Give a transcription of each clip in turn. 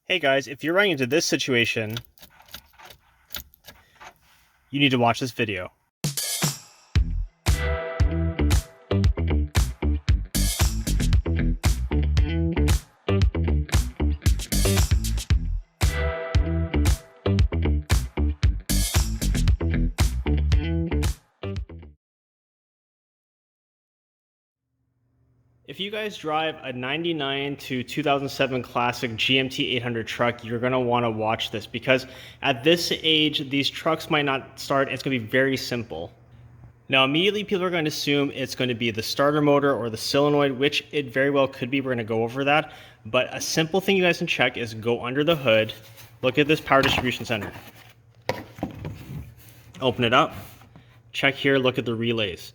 Hey guys, if you're running into this situation, you need to watch this video. If you guys drive a 99 to 2007 classic GMT 800 truck, you're going to want to watch this because at this age, these trucks might not start. It's going to be very simple. Now, immediately people are going to assume it's going to be the starter motor or the solenoid, which it very well could be. We're going to go over that. But a simple thing you guys can check is go under the hood, look at this power distribution center. Open it up, check here, look at the relays.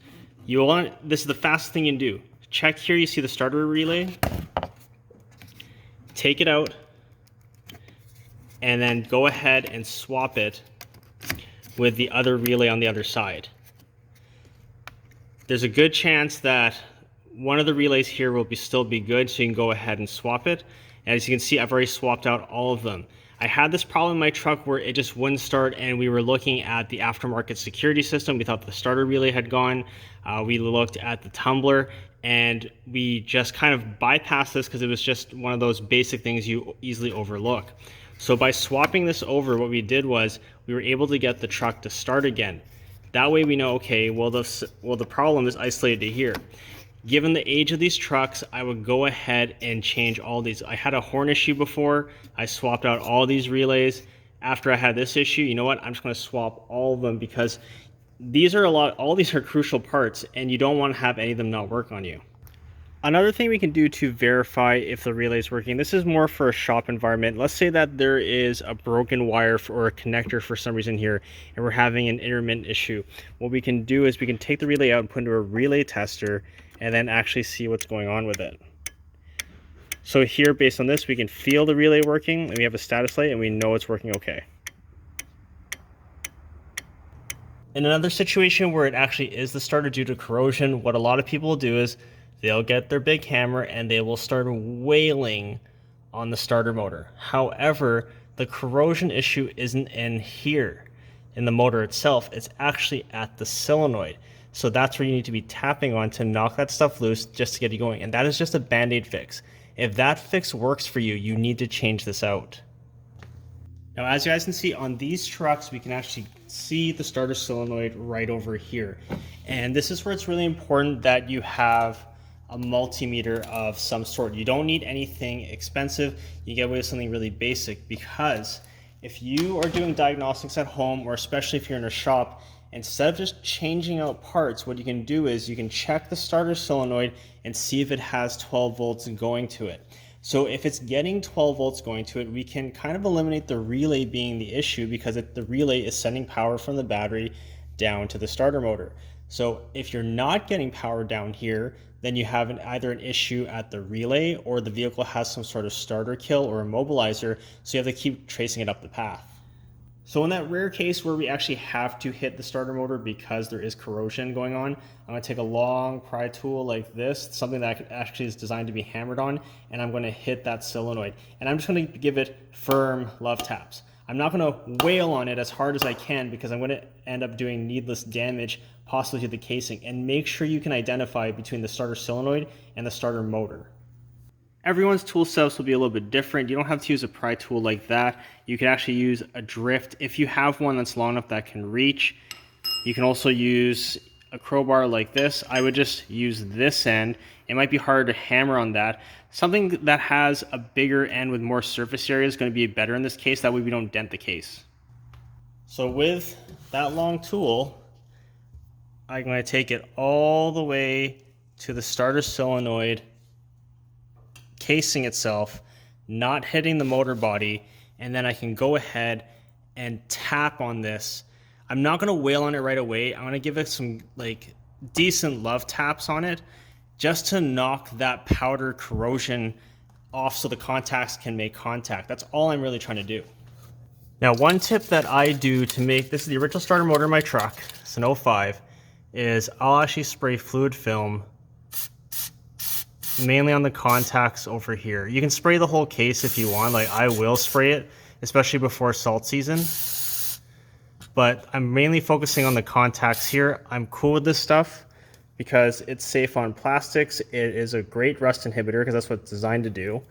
This is the fastest thing you can do. Check here, you see the starter relay. Take it out, and then go ahead and swap it with the other relay on the other side. There's a good chance that one of the relays here will still be good, so you can go ahead and swap it. And as you can see, I've already swapped out all of them. I had this problem in my truck where it just wouldn't start, and we were looking at the aftermarket security system. We thought the starter relay had gone. We looked at the tumbler, and we just kind of bypassed this because it was just one of those basic things you easily overlook. So by swapping this over, what we did was we were able to get the truck to start again. That way we know, okay, well the problem is isolated to here. Given the age of these trucks, I would go ahead and change all these. I had a horn issue before. I swapped out all these relays. After I had this issue, you know what? I'm just going to swap all of them because all these are crucial parts, and you don't want to have any of them not work on you. Another thing we can do to verify if the relay is working, this is more for a shop environment. Let's say that there is a broken wire or a connector for some reason here, and we're having an intermittent issue. What we can do is we can take the relay out and put into a relay tester and then actually see what's going on with it. So here, based on this, we can feel the relay working, and we have a status light, and we know it's working okay. In another situation where it actually is the starter due to corrosion, what a lot of people will do is they'll get their big hammer and they will start wailing on the starter motor. However, the corrosion issue isn't in here, in the motor itself. It's actually at the solenoid. So that's where you need to be tapping on to knock that stuff loose just to get you going. And that is just a band-aid fix. If that fix works for you, you need to change this out. Now, as you guys can see on these trucks, we can actually see the starter solenoid right over here. And this is where it's really important that you have a multimeter of some sort. You don't need anything expensive. You get away with something really basic, because if you are doing diagnostics at home, or especially if you're in a shop, instead of just changing out parts, what you can do is you can check the starter solenoid and see if it has 12 volts going to it. So if it's getting 12 volts going to it, we can kind of eliminate the relay being the issue, because the relay is sending power from the battery down to the starter motor. So if you're not getting power down here, then you have either an issue at the relay, or the vehicle has some sort of starter kill or immobilizer, so you have to keep tracing it up the path. So in that rare case where we actually have to hit the starter motor because there is corrosion going on, I'm going to take a long pry tool like this, something that actually is designed to be hammered on, and I'm going to hit that solenoid. And I'm just going to give it firm love taps. I'm not going to wail on it as hard as I can, because I'm going to end up doing needless damage, possibly to the casing. And make sure you can identify between the starter solenoid and the starter motor. Everyone's tool setups will be a little bit different. You don't have to use a pry tool like that. You can actually use a drift if you have one that's long enough that can reach. You can also use a crowbar like this. I would just use this end. It might be harder to hammer on that. Something that has a bigger end with more surface area is going to be better in this case. That way we don't dent the case. So with that long tool, I'm going to take it all the way to the starter solenoid casing itself, not hitting the motor body, and then I can go ahead and tap on this. I'm not going to wail on it right away. I'm going to give it some decent love taps on it, just to knock that powder corrosion off so the contacts can make contact. That's all I'm really trying to do. Now, one tip that I do to make, this is the original starter motor in my truck, it's an 05, is I'll actually spray fluid film mainly on the contacts over here. You can spray the whole case if you want, like I will spray it, especially before salt season. But I'm mainly focusing on the contacts here. I'm cool with this stuff because it's safe on plastics. It is a great rust inhibitor because that's what it's designed to do.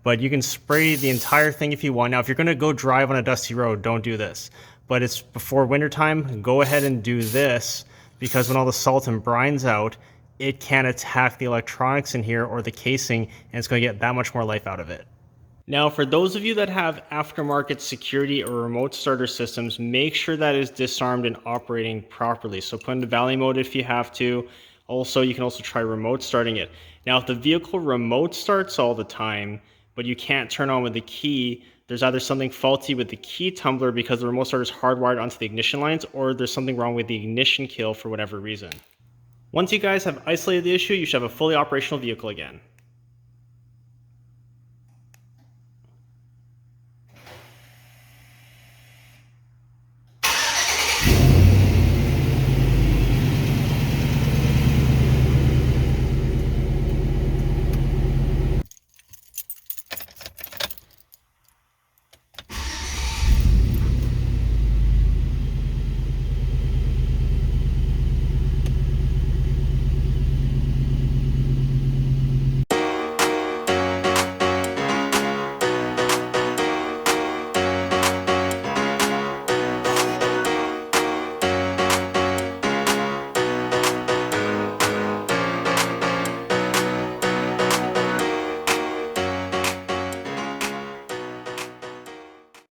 But you can spray the entire thing if you want. Now, if you're gonna go drive on a dusty road, don't do this. But it's before wintertime, go ahead and do this because when all the salt and brine's out, it can attack the electronics in here or the casing, and it's gonna get that much more life out of it. Now, for those of you that have aftermarket security or remote starter systems, make sure that is disarmed and operating properly. So put into valley mode if you have to. Also, you can also try remote starting it. Now, if the vehicle remote starts all the time, but you can't turn on with the key, there's either something faulty with the key tumbler because the remote starter is hardwired onto the ignition lines, or there's something wrong with the ignition kill for whatever reason. Once you guys have isolated the issue, you should have a fully operational vehicle again.